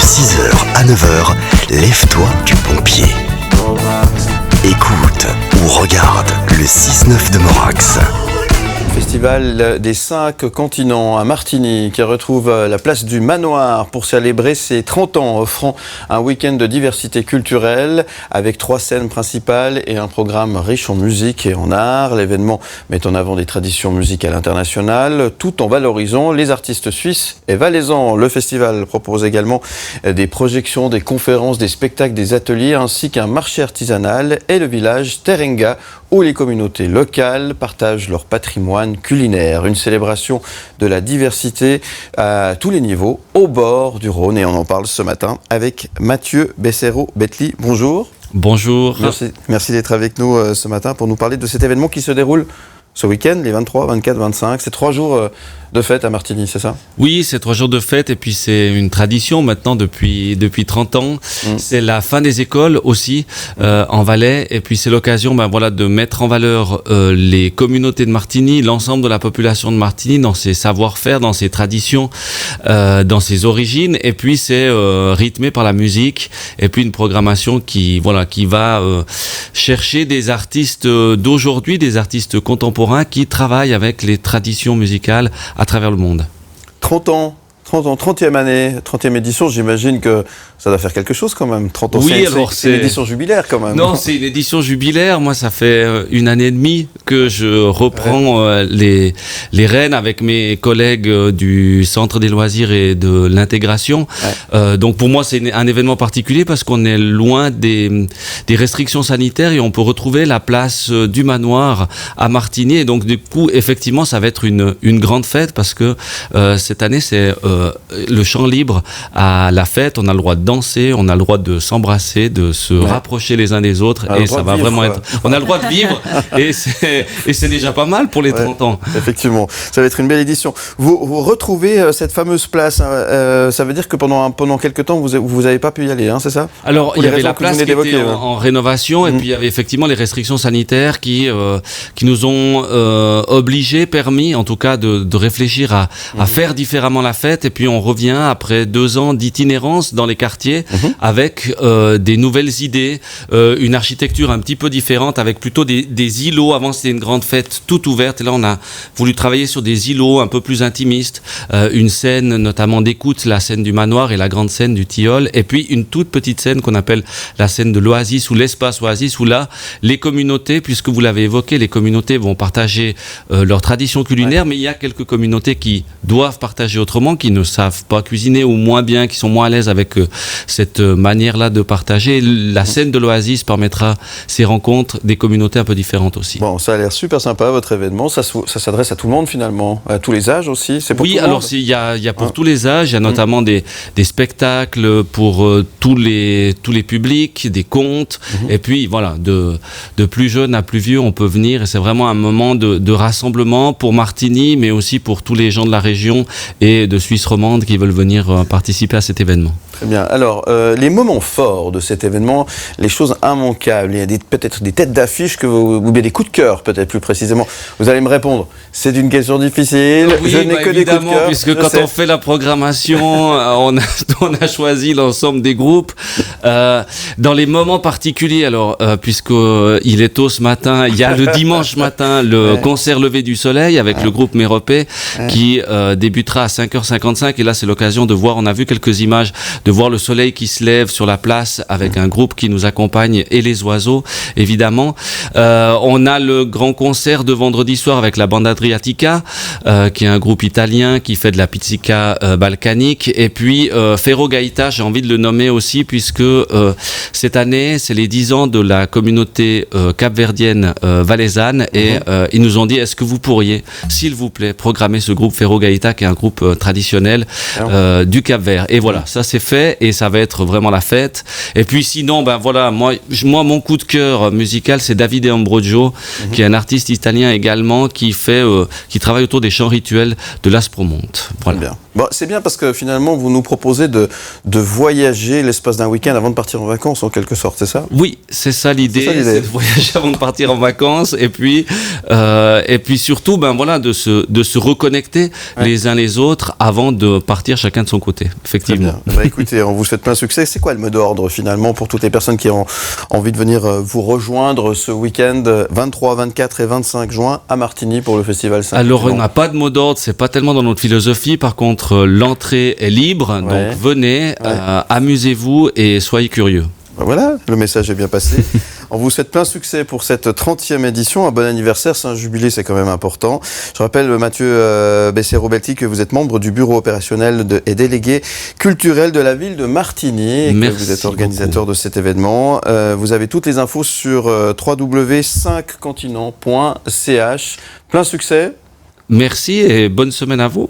6h à 9h, lève-toi du bon pied. Écoute ou regarde le 6-9 de Morax. Festival des 5 continents à Martigny qui retrouve la place du Manoir pour célébrer ses 30 ans, offrant un week-end de diversité culturelle avec 3 scènes principales et un programme riche en musique et en art. L'événement met en avant des traditions musicales internationales tout en valorisant les artistes suisses et valaisans. Le festival propose également des projections, des conférences, des spectacles, des ateliers ainsi qu'un marché artisanal et le village Terenga où les communautés locales partagent leur patrimoine culinaire. Une célébration de la diversité à tous les niveaux, au bord du Rhône. Et on en parle ce matin avec Mathieu Bessero-Betli. Bonjour. Bonjour. Merci d'être avec nous ce matin pour nous parler de cet événement qui se déroule ce week-end, les 23, 24, 25. C'est 3 jours de fête à Martigny, c'est ça? Oui, c'est 3 jours de fête et puis c'est une tradition maintenant depuis 30 ans. C'est la fin des écoles aussi en Valais et puis c'est l'occasion de mettre en valeur les communautés de Martigny, l'ensemble de la population de Martigny dans ses savoir-faire, dans ses traditions, dans ses origines et puis c'est rythmé par la musique et puis une programmation qui va chercher des artistes d'aujourd'hui, des artistes contemporains qui travaillent avec les traditions musicales à travers le monde. 30 ans, 30e année, 30e édition, j'imagine que ça doit faire quelque chose quand même. 30 ans, oui, c'est une édition jubilaire quand même. Non, c'est une édition jubilaire. Moi, ça fait 1 année et demie que je reprends les rênes avec mes collègues du Centre des loisirs et de l'intégration. Donc pour moi, c'est un événement particulier parce qu'on est loin des restrictions sanitaires et on peut retrouver la place du Manoir à Martigny. Et donc du coup, effectivement, ça va être une grande fête parce que cette année, c'est le chant libre à la fête. On a le droit de danser, on a le droit de s'embrasser, de se rapprocher les uns des autres et ça va vraiment être... On a le droit de vivre et c'est déjà pas mal pour les 30 ans. Effectivement, ça va être une belle édition. Vous retrouvez cette fameuse place, ça veut dire que pendant quelques temps, vous n'avez pas pu y aller, c'est ça? Alors, il y avait la place qui était en rénovation et puis il y avait effectivement les restrictions sanitaires qui nous ont permis en tout cas de réfléchir à faire différemment la fête et puis on revient après 2 ans d'itinérance dans les quartiers avec des nouvelles idées, une architecture un petit peu différente avec plutôt des îlots. Avant c'était une grande fête toute ouverte et là on a voulu travailler sur des îlots un peu plus intimistes, une scène notamment d'écoute, la scène du Manoir et la grande scène du Tilleul et puis une toute petite scène qu'on appelle la scène de l'Oasis ou l'espace Oasis où là les communautés, puisque vous l'avez évoqué, les communautés vont partager leur tradition culinaire mais il y a quelques communautés qui doivent partager autrement, qui ne savent pas cuisiner ou moins bien, qui sont moins à l'aise avec cette manière-là de partager. La scène de l'Oasis permettra ces rencontres des communautés un peu différentes aussi. Bon, ça a l'air super sympa votre événement. Ça s'adresse à tout le monde finalement, à tous les âges aussi. C'est pour tout le monde. Alors il y a pour tous les âges. Il y a notamment des spectacles pour tous les publics, des contes. Et puis voilà, de plus jeune à plus vieux, on peut venir. Et c'est vraiment un moment de rassemblement pour Martigny, mais aussi pour tous les gens de la région et de Suisse romande qui veulent venir participer à cet événement. Très bien. Alors, les moments forts de cet événement, les choses immanquables, il y a peut-être des têtes d'affiche ou bien des coups de cœur, peut-être plus précisément. Vous allez me répondre, c'est une question difficile. Oui, je n'ai que des coups de cœur. Puisque quand on fait la programmation, on a choisi l'ensemble des groupes. Dans les moments particuliers, alors, puisqu'il est tôt ce matin, il y a le dimanche matin le concert Lever du Soleil avec le groupe Méropé qui débutera à 5h55 et là c'est l'occasion de voir, on a vu quelques images, de voir le soleil qui se lève sur la place avec un groupe qui nous accompagne et les oiseaux, évidemment. On a le grand concert de vendredi soir avec la Bande Adriatica, qui est un groupe italien qui fait de la pizzica balkanique. Et puis Ferro Gaita, j'ai envie de le nommer aussi, puisque cette année, c'est les 10 ans de la communauté capverdienne valaisanne. Et ils nous ont dit, est-ce que vous pourriez, s'il vous plaît, programmer ce groupe Ferro Gaita, qui est un groupe traditionnel du Cap-Vert. Et voilà, ça c'est fait et ça va être vraiment la fête. Et puis sinon, moi mon coup de cœur musical, c'est Davide Ambrogio, qui est un artiste italien également qui travaille autour des chants rituels de l'Aspromonte. Voilà. Bien. Bon, c'est bien parce que finalement, vous nous proposez de voyager l'espace d'un week-end avant de partir en vacances, en quelque sorte, c'est ça? Oui, c'est ça l'idée, c'est de voyager avant de partir en vacances et puis surtout, de se reconnecter les uns les autres avant de partir chacun de son côté, effectivement. Écoutez, on vous souhaite plein succès. C'est quoi le mot d'ordre finalement pour toutes les personnes qui ont envie de venir vous rejoindre ce week-end 23, 24 et 25 juin à Martigny pour le Festival Saint-Clément? Alors, on n'a pas de mot d'ordre, c'est pas tellement dans notre philosophie. Par contre, l'entrée est libre, donc venez, amusez-vous et soyez curieux. Voilà, le message est bien passé. On vous souhaite plein succès pour cette 30e édition. Un bon anniversaire, c'est un jubilé, c'est quand même important. Je rappelle, Mathieu Bessero-Belti, que vous êtes membre du bureau opérationnel et délégué culturel de la ville de Martigny et que vous êtes organisateur de cet événement. Vous avez toutes les infos sur www.5continents.ch. Plein succès. Merci et bonne semaine à vous.